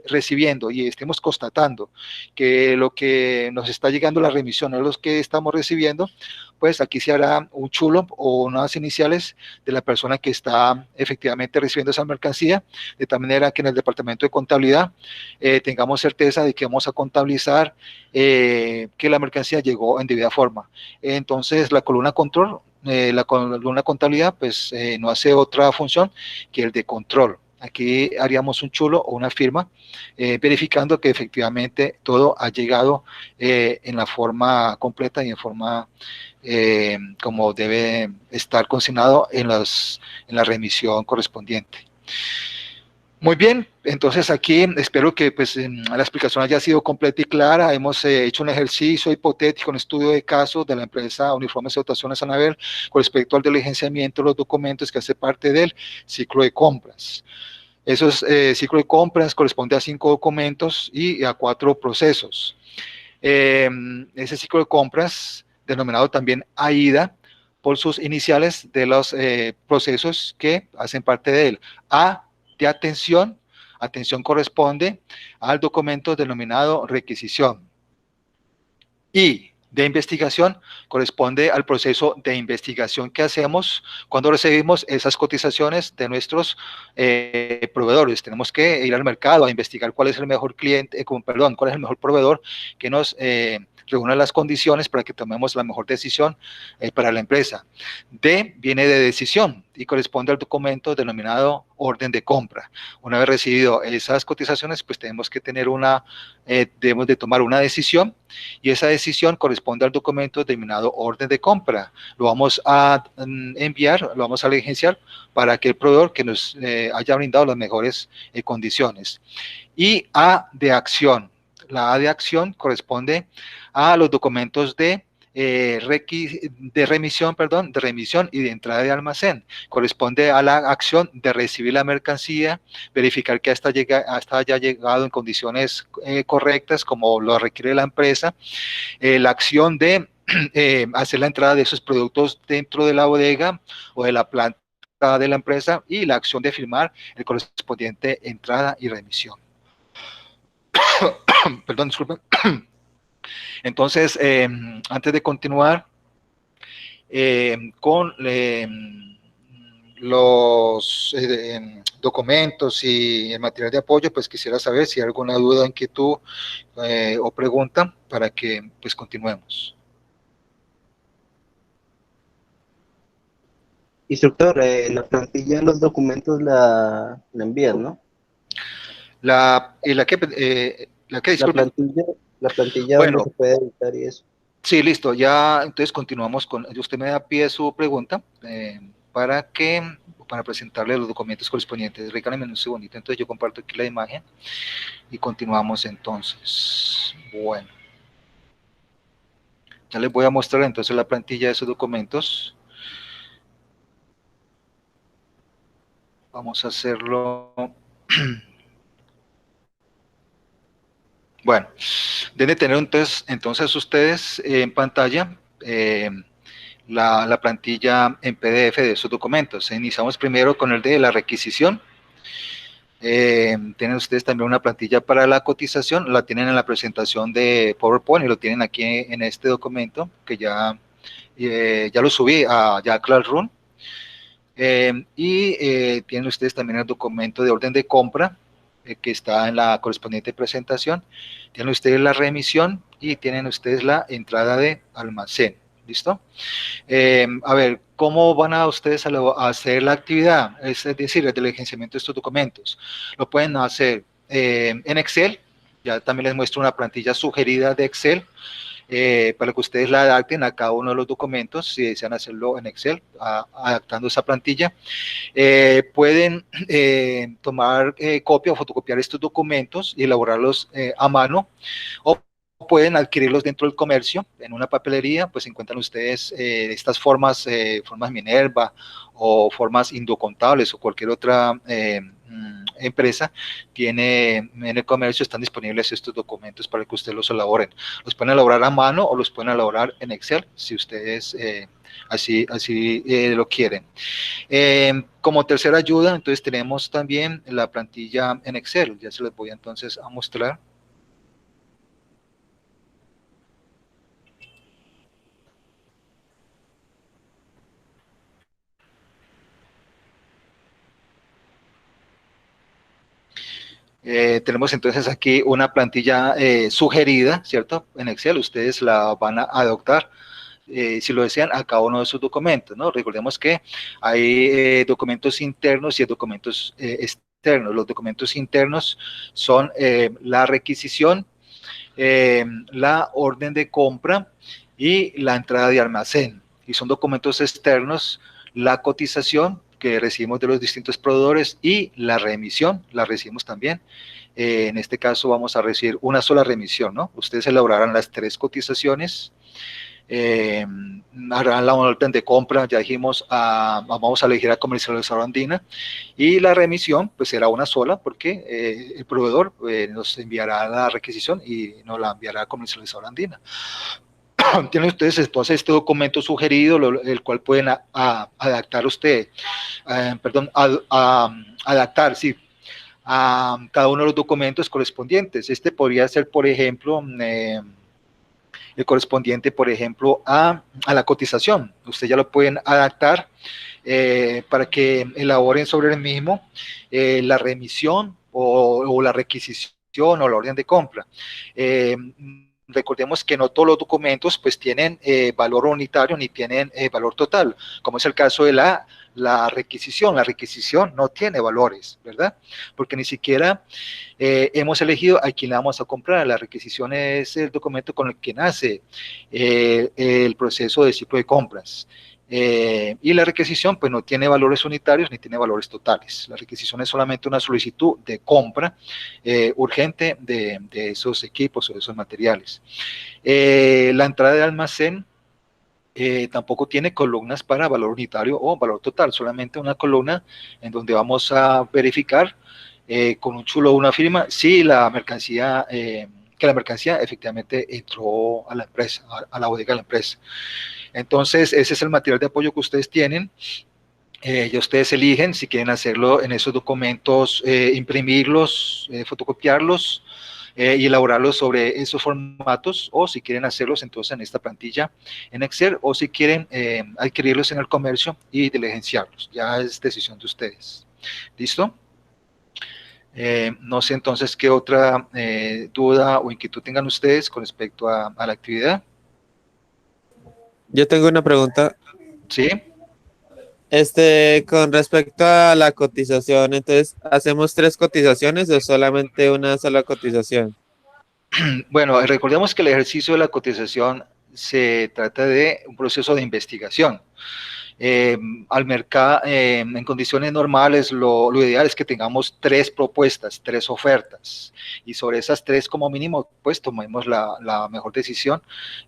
recibiendo y estemos constatando que lo que nos está llegando la remisión es lo que estamos recibiendo, pues aquí se hará un chulo o unas iniciales de la persona que está efectivamente recibiendo esa mercancía, de tal manera que en el departamento de contabilidad tengamos certeza de que vamos a contabilizar que la mercancía llegó en debida forma. Entonces, la columna control, la columna contabilidad, pues no hace otra función que el de control. Aquí haríamos un chulo o una firma verificando que efectivamente todo ha llegado en la forma completa y en forma como debe estar consignado en la remisión correspondiente. Muy bien, entonces aquí espero que pues, la explicación haya sido completa y clara. Hemos hecho un ejercicio hipotético, un estudio de caso de la empresa Uniformes y Dotaciones Anabel con respecto al diligenciamiento de los documentos que hace parte del ciclo de compras. Esos ciclo de compras corresponde a 5 documentos y a 4 procesos. Ese ciclo de compras, denominado también AIDA, por sus iniciales de los procesos que hacen parte de él. A de atención, atención corresponde al documento denominado requisición. Y de investigación corresponde al proceso de investigación que hacemos cuando recibimos esas cotizaciones de nuestros proveedores. Tenemos que ir al mercado a investigar cuál es el mejor cliente, cuál es el mejor proveedor que nos reúna las condiciones para que tomemos la mejor decisión para la empresa. D viene de decisión y corresponde al documento denominado orden de compra. Una vez recibido esas cotizaciones, pues tenemos que tener debemos de tomar una decisión, y esa decisión corresponde al documento denominado orden de compra. Lo vamos a enviar, lo vamos a diligenciar para que el proveedor que nos haya brindado las mejores condiciones. Y A de acción. La A de acción corresponde a los documentos de remisión y de entrada de almacén. Corresponde a la acción de recibir la mercancía, verificar que hasta haya llegado en condiciones correctas como lo requiere la empresa, la acción de hacer la entrada de esos productos dentro de la bodega o de la planta de la empresa, y la acción de firmar el correspondiente entrada y remisión. Perdón, disculpen. Entonces, antes de continuar con los documentos y el material de apoyo, pues quisiera saber si hay alguna duda, inquietud o pregunta para que pues continuemos. Instructor, la plantilla de los documentos la envían, ¿no? ¿La qué, disculpe? La plantilla Bueno, donde se puede editar y eso. Sí, listo, ya entonces continuamos con, usted me da pie su pregunta para presentarle los documentos correspondientes. Regálame un segundito, entonces yo comparto aquí la imagen y continuamos entonces. Bueno, ya les voy a mostrar entonces la plantilla de esos documentos. Vamos a hacerlo. Bueno, deben tener entonces ustedes en pantalla la plantilla en PDF de esos documentos. Iniciamos primero con el de la requisición. Tienen ustedes también una plantilla para la cotización, la tienen en la presentación de PowerPoint y lo tienen aquí en este documento que ya lo subí a Classroom. Tienen ustedes también el documento de orden de compra que está en la correspondiente presentación. Tienen ustedes la remisión y tienen ustedes la entrada de almacén. ¿Listo? A ver, ¿cómo van a ustedes a hacer la actividad? Es decir, el diligenciamiento de estos documentos. Lo pueden hacer en Excel. Ya también les muestro una plantilla sugerida de Excel para que ustedes la adapten a cada uno de los documentos, si desean hacerlo en Excel, adaptando esa plantilla. Pueden tomar copia o fotocopiar estos documentos y elaborarlos a mano, o pueden adquirirlos dentro del comercio, en una papelería, pues encuentran ustedes estas formas Minerva o formas Indocontables o cualquier otra empresa tiene en el comercio, están disponibles estos documentos para que ustedes los elaboren. Los pueden elaborar a mano o los pueden elaborar en Excel, si ustedes así lo quieren. Como tercera ayuda, entonces tenemos también la plantilla en Excel. Ya se les voy entonces a mostrar. Tenemos entonces aquí una plantilla sugerida, ¿cierto? En Excel, ustedes la van a adoptar, si lo desean, a cada uno de sus documentos, ¿no? Recordemos que hay documentos internos y documentos externos. Los documentos internos son la requisición, la orden de compra y la entrada de almacén. Y son documentos externos, la cotización que recibimos de los distintos proveedores y la remisión, la recibimos también. En este caso vamos a recibir una sola remisión, ¿no? Ustedes elaborarán las 3 cotizaciones, harán la orden de compra, ya dijimos, vamos a elegir a Comercializadora Andina, y la remisión pues será una sola porque el proveedor nos enviará la requisición y nos la enviará a Comercializadora Andina. Tienen ustedes entonces este documento sugerido, el cual pueden adaptar ustedes, adaptar, sí, a cada uno de los documentos correspondientes. Este podría ser, por ejemplo, el correspondiente, por ejemplo, a la cotización. Ustedes ya lo pueden adaptar para que elaboren sobre el mismo la remisión o la requisición o la orden de compra. Recordemos que no todos los documentos pues tienen valor unitario ni tienen valor total, como es el caso de la requisición. La requisición no tiene valores, ¿verdad? Porque ni siquiera hemos elegido a quién le vamos a comprar. La requisición es el documento con el que nace el proceso de ciclo de compras. Y la requisición pues no tiene valores unitarios ni tiene valores totales. La requisición es solamente una solicitud de compra urgente de esos equipos o de esos materiales. La entrada de almacén tampoco tiene columnas para valor unitario o valor total, solamente una columna en donde vamos a verificar con un chulo o una firma si la mercancía, que la mercancía efectivamente entró a la empresa, a la bodega de la empresa. Entonces, ese es el material de apoyo que ustedes tienen. Ya ustedes eligen si quieren hacerlo en esos documentos, imprimirlos, fotocopiarlos y elaborarlos sobre esos formatos, o si quieren hacerlos entonces en esta plantilla en Excel, o si quieren adquirirlos en el comercio y diligenciarlos. Ya es decisión de ustedes. ¿Listo? No sé entonces qué otra duda o inquietud tengan ustedes con respecto a la actividad. Yo tengo una pregunta. ¿Sí? Con respecto a la cotización, entonces, ¿hacemos 3 cotizaciones o solamente una sola cotización? Bueno, recordemos que el ejercicio de la cotización se trata de un proceso de investigación. Al mercado, en condiciones normales, lo ideal es que tengamos 3 propuestas, 3 ofertas, y sobre esas 3 como mínimo, pues tomemos la mejor decisión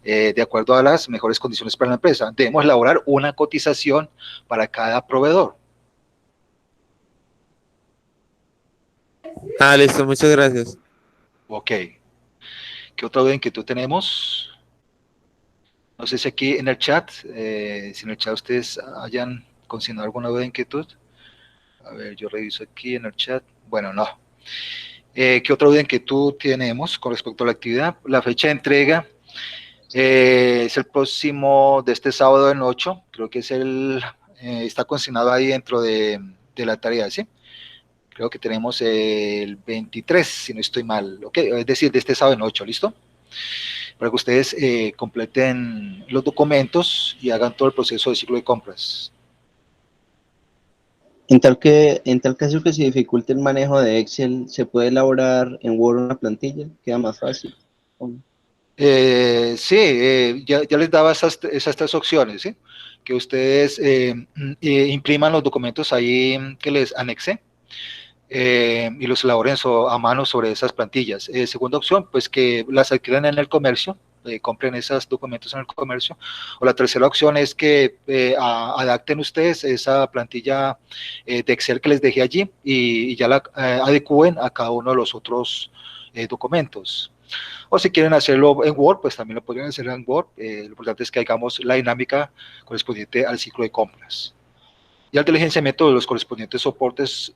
de acuerdo a las mejores condiciones para la empresa. Debemos elaborar una cotización para cada proveedor. Listo, muchas gracias. Ok. ¿Qué otra duda inquietud tenemos? No sé si aquí en el chat, si en el chat ustedes hayan consignado alguna duda inquietud. A ver, yo reviso aquí en el chat. Bueno, no. ¿Qué otra duda inquietud tenemos con respecto a la actividad? La fecha de entrega es el próximo de este sábado en 8. Creo que es está consignado ahí dentro de la tarea, ¿sí? Creo que tenemos el 23, si no estoy mal. Ok, es decir, de este sábado en 8, ¿listo? Para que ustedes completen los documentos y hagan todo el proceso de ciclo de compras. En tal caso que se dificulte el manejo de Excel, ¿se puede elaborar en Word una plantilla? ¿Queda más fácil? Sí, ya les daba esas 3 opciones, ¿sí? Que ustedes impriman los documentos ahí que les anexé y los elaboren a mano sobre esas plantillas. Segunda opción, pues que las adquieran en el comercio, compren esos documentos en el comercio. O la tercera opción es que adapten ustedes esa plantilla de Excel que les dejé allí y ya la adecúen a cada uno de los otros documentos. O si quieren hacerlo en Word, pues también lo podrían hacer en Word. Lo importante es que hagamos la dinámica correspondiente al ciclo de compras y al diligenciamiento de los correspondientes soportes,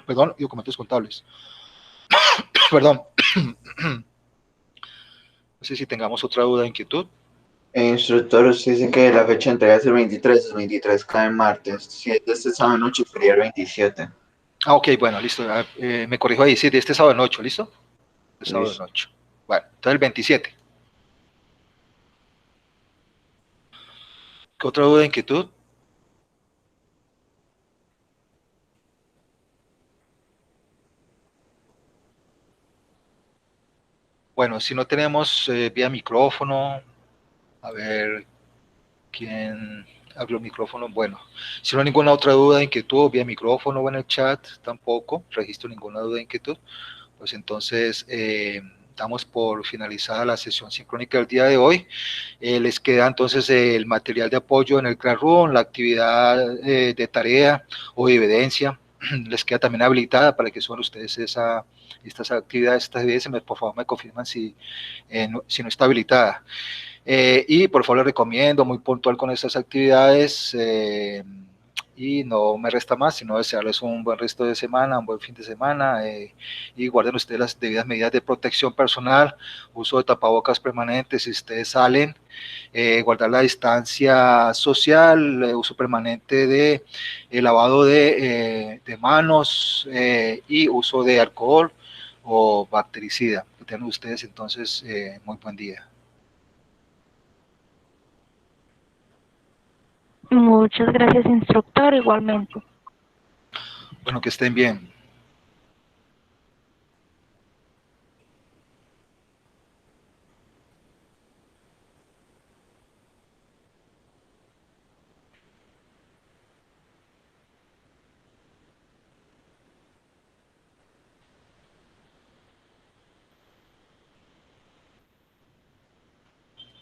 perdón, y documentos contables. Perdón. No sé si tengamos otra duda o inquietud. Instructor, usted dice que la fecha de entrega es el 23 cae en martes. Si es de este sábado noche, sería el 27. Ok, bueno, listo. Me corrijo ahí, sí, de este sábado en 8, ¿listo? De sábado en 8. Bueno, entonces el 27. ¿Qué otra duda o inquietud? Bueno, si no tenemos vía micrófono, a ver, ¿quién abrió el micrófono? Bueno, si no hay ninguna otra duda, inquietud, vía micrófono o en el chat, tampoco registro ninguna duda, inquietud, pues entonces damos por finalizada la sesión sincrónica del día de hoy. Les queda entonces el material de apoyo en el Classroom, la actividad de tarea o de evidencia, les queda también habilitada para que suban ustedes estas actividades, estas evidencias. Por favor me confirman si no está habilitada. Y por favor les recomiendo, muy puntual con estas actividades, y no me resta más sino desearles un buen resto de semana, un buen fin de semana, y guarden ustedes las debidas medidas de protección personal, uso de tapabocas permanentes si ustedes salen, guardar la distancia social, uso permanente de lavado de manos, y uso de alcohol o bactericida. Que tengan ustedes entonces muy buen día. Muchas gracias, instructor, igualmente. Bueno, que estén bien.